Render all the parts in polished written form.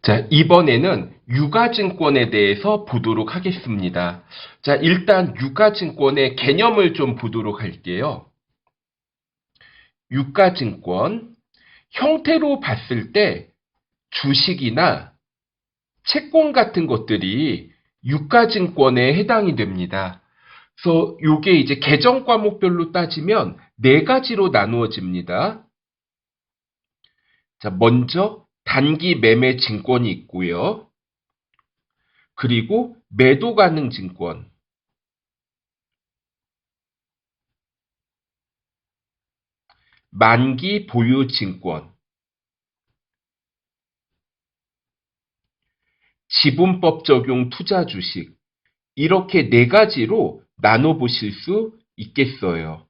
자, 이번에는 유가증권에 대해서 보도록 하겠습니다. 자, 일단 유가증권의 개념을 좀 보도록 할게요. 유가증권, 형태로 봤을 때 주식이나 채권 같은 것들이 유가증권에 해당이 됩니다. 그래서 이게 이제 개정 과목별로 따지면 네 가지로 나누어집니다. 자, 먼저 단기 매매 증권이 있고요. 그리고 매도 가능 증권, 만기 보유 증권, 지분법 적용 투자 주식, 이렇게 네 가지로 나눠 보실 수 있겠어요.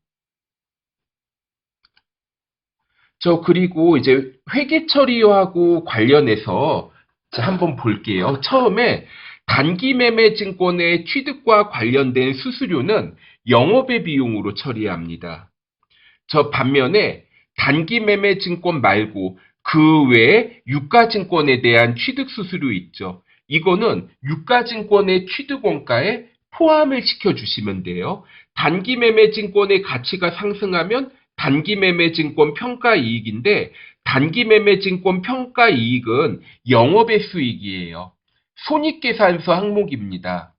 그리고 이제 회계 처리하고 관련해서 한번 볼게요. 처음에 단기 매매 증권의 취득과 관련된 수수료는 영업의 비용으로 처리합니다. 반면에 단기 매매 증권 말고 그 외에 유가증권에 대한 취득 수수료 있죠. 이거는 유가증권의 취득 원가에 포함을 시켜주시면 돼요. 단기 매매 증권의 가치가 상승하면 단기 매매 증권 평가 이익인데 단기 매매 증권 평가 이익은 영업의 수익이에요. 손익계산서 항목입니다.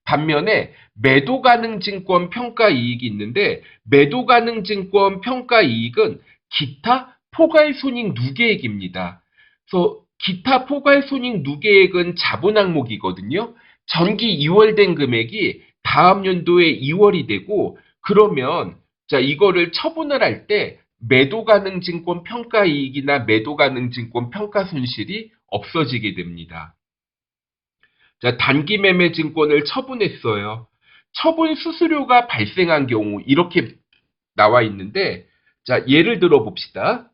반면에 매도 가능 증권 평가 이익이 있는데 매도 가능 증권 평가 이익은 기타 포괄 손익 누계액입니다. 그래서 기타 포괄 손익 누계액은 자본 항목이거든요. 전기 2월 된 금액이 다음 연도에 2월이 되고 그러면 이거를 처분을 할 때 매도 가능 증권 평가 이익이나 매도 가능 증권 평가 손실이 없어지게 됩니다. 단기 매매 증권을 처분했어요. 처분 수수료가 발생한 경우 이렇게 나와 있는데 예를 들어 봅시다.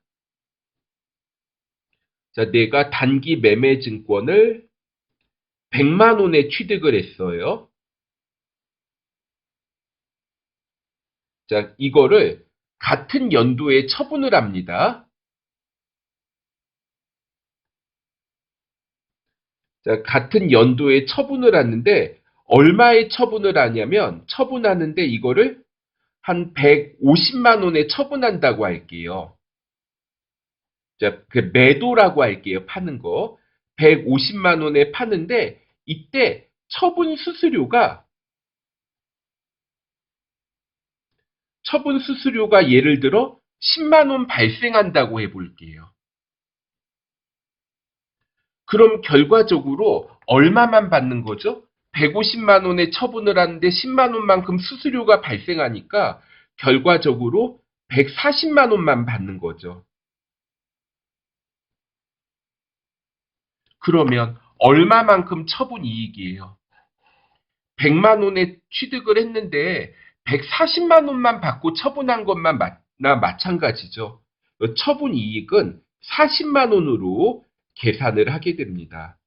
내가 단기 매매 증권을 100만 원에 취득을 했어요. 이거를 같은 연도에 처분을 합니다. 같은 연도에 처분을 하는데 얼마에 처분을 하냐면 처분하는데 이거를 한 150만 원에 처분한다고 할게요. 그 매도라고 할게요. 파는 거. 150만 원에 파는데 이때 처분 수수료가 예를 들어 10만 원 발생한다고 해볼게요. 그럼 결과적으로 얼마만 받는 거죠? 150만 원에 처분을 하는데 10만 원만큼 수수료가 발생하니까 결과적으로 140만 원만 받는 거죠. 그러면 얼마만큼 처분 이익이에요? 100만 원에 취득을 했는데 140만 원만 받고 처분한 것만 마찬가지죠. 처분 이익은 40만 원으로 계산을 하게 됩니다.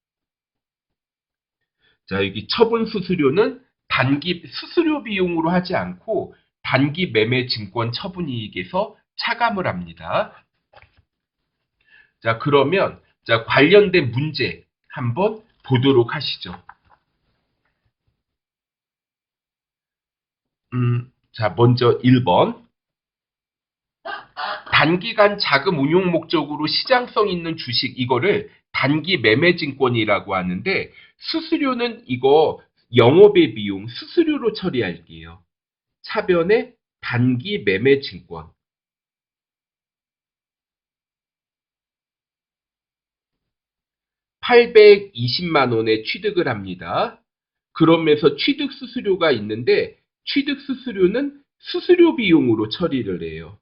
여기 처분 수수료는 단기 수수료 비용으로 하지 않고 단기 매매 증권 처분 이익에서 차감을 합니다. 그러면 관련된 문제 한번 보도록 하시죠. 먼저 1번. 단기간 자금 운용 목적으로 시장성 있는 주식 이거를 단기 매매 증권이라고 하는데 수수료는 이거 영업의 비용 수수료로 처리할게요. 차변에 단기 매매 증권. 820만 원에 취득을 합니다. 그러면서 취득 수수료가 있는데 취득 수수료는 수수료 비용으로 처리를 해요.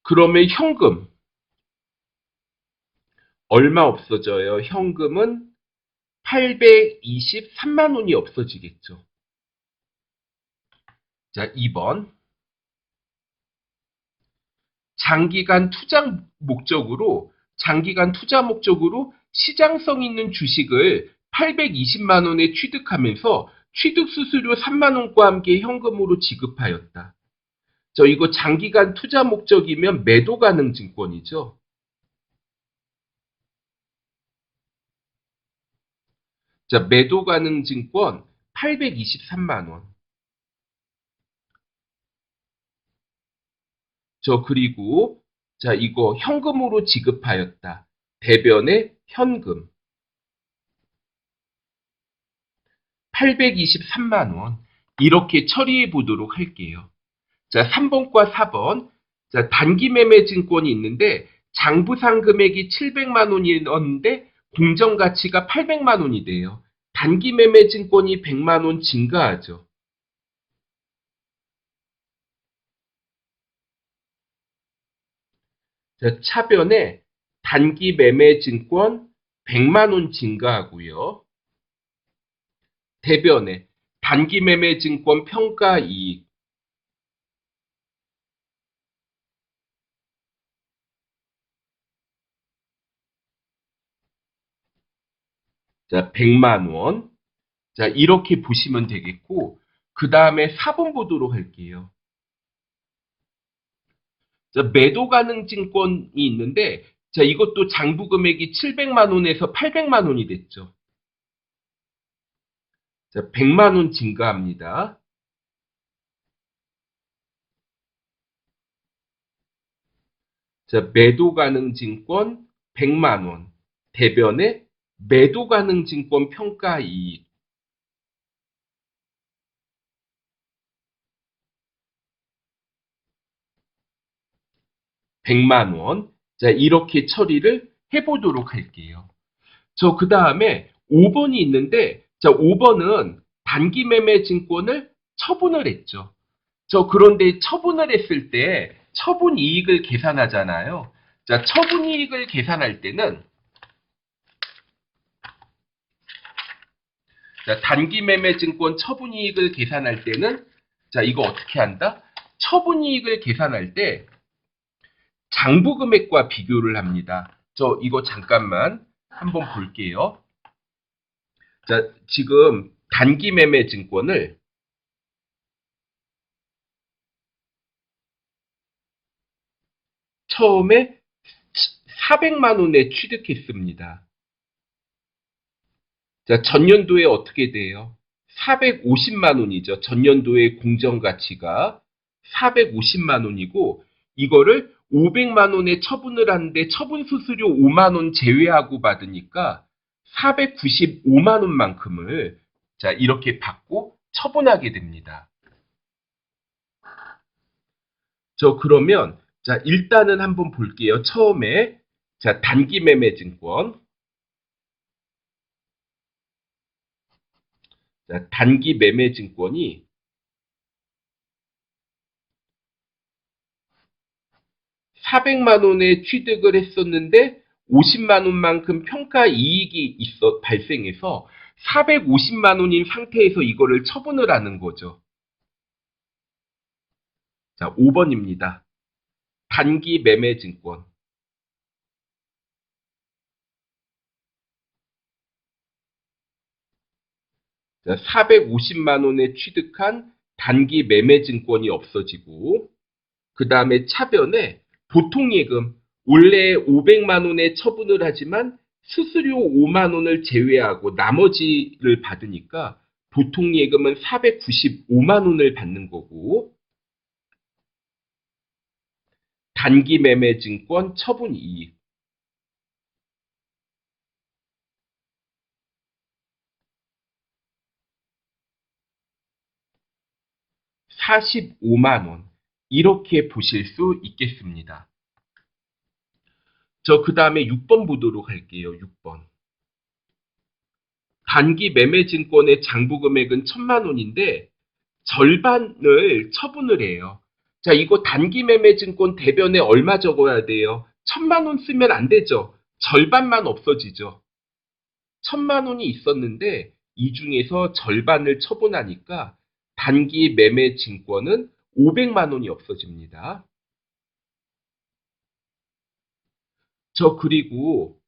그러면 현금 얼마 없어져요? 현금은 823만 원이 없어지겠죠. 2번. 장기간 투자 목적으로 시장성 있는 주식을 820만 원에 취득하면서 취득 수수료 3만 원과 함께 현금으로 지급하였다. 이거 장기간 투자 목적이면 매도 가능 증권이죠. 자, 매도 가능 증권 823만 원. 그리고 자, 이거 현금으로 지급하였다. 대변의 현금 823만 원. 이렇게 처리해 보도록 할게요. 자, 3번과 4번. 자, 단기 매매 증권이 있는데 장부상 금액이 700만 원이었는데 공정 가치가 800만 원이 돼요. 단기 매매 증권이 100만 원 증가하죠. 자, 차변에 단기 매매 증권 100만 원 증가하고요. 대변에 단기 매매 증권 평가 이익 자, 100만 원. 자, 이렇게 보시면 되겠고, 그 다음에 4번 보도록 할게요. 자, 매도 가능 증권이 있는데, 자, 이것도 장부 금액이 700만 원에서 800만 원이 됐죠. 자, 100만 원 증가합니다. 자, 매도 가능 증권 100만 원. 대변에 매도 가능 증권 평가 이익 100만 원. 자, 이렇게 처리를 해보도록 할게요. 그 다음에 5번이 있는데, 자, 5번은 단기 매매 증권을 처분을 했죠. 그런데 처분을 했을 때 처분 이익을 계산하잖아요. 자, 처분 이익을 계산할 때는, 자, 단기 매매 증권 처분 이익을 계산할 때는, 자, 이거 어떻게 한다? 처분 이익을 계산할 때 장부 금액과 비교를 합니다. 이거 잠깐만 한번 볼게요. 자, 지금 단기 매매 증권을 처음에 400만 원에 취득했습니다. 자, 전년도에 어떻게 돼요? 450만 원이죠. 전년도의 공정가치가 450만 원이고, 이거를 500만 원에 처분을 하는데 처분 수수료 5만 원 제외하고 받으니까 495만 원만큼을 자, 이렇게 받고 처분하게 됩니다. 그러면 자, 일단은 한번 볼게요. 처음에 자, 단기 매매 증권. 자, 단기 매매 증권이 400만 원에 취득을 했었는데 50만 원만큼 평가 이익이 발생해서 450만 원인 상태에서 이거를 처분을 하는 거죠. 자, 5번입니다. 단기 매매 증권. 자, 450만 원에 취득한 단기 매매 증권이 없어지고, 그 다음에 차변에 보통예금, 원래 500만 원에 처분을 하지만 수수료 5만 원을 제외하고 나머지를 받으니까 보통예금은 495만 원을 받는 거고, 단기 매매 증권 처분 이익 45만 원. 이렇게 보실 수 있겠습니다. 그 다음에 6번 보도록 할게요. 6번. 단기 매매 증권의 장부 금액은 1000만 원인데 절반을 처분을 해요. 자, 이거 단기 매매 증권 대변에 얼마 적어야 돼요? 1000만 원 쓰면 안 되죠. 절반만 없어지죠. 1000만 원이 있었는데 이 중에서 절반을 처분하니까 단기 매매 증권은 500만 원이 없어집니다. 그리고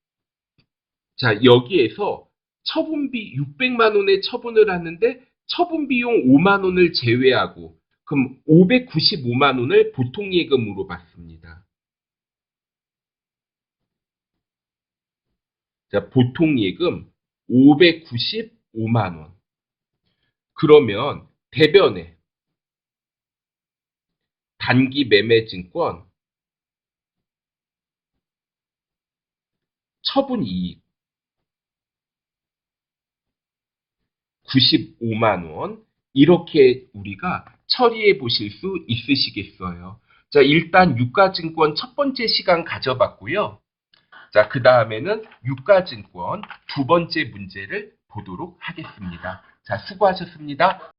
자, 여기에서 처분비 600만 원에 처분을 하는데 처분 비용 5만 원을 제외하고 그럼 595만 원을 보통예금으로 받습니다. 자, 보통예금 595만 원. 그러면 대변에 단기 매매증권 처분이익 95만 원 이렇게 우리가 처리해 보실 수 있으시겠어요. 자, 일단 유가증권 첫 번째 시간 가져봤고요. 자, 그 다음에는 유가증권 두 번째 문제를 보도록 하겠습니다. 자, 수고하셨습니다.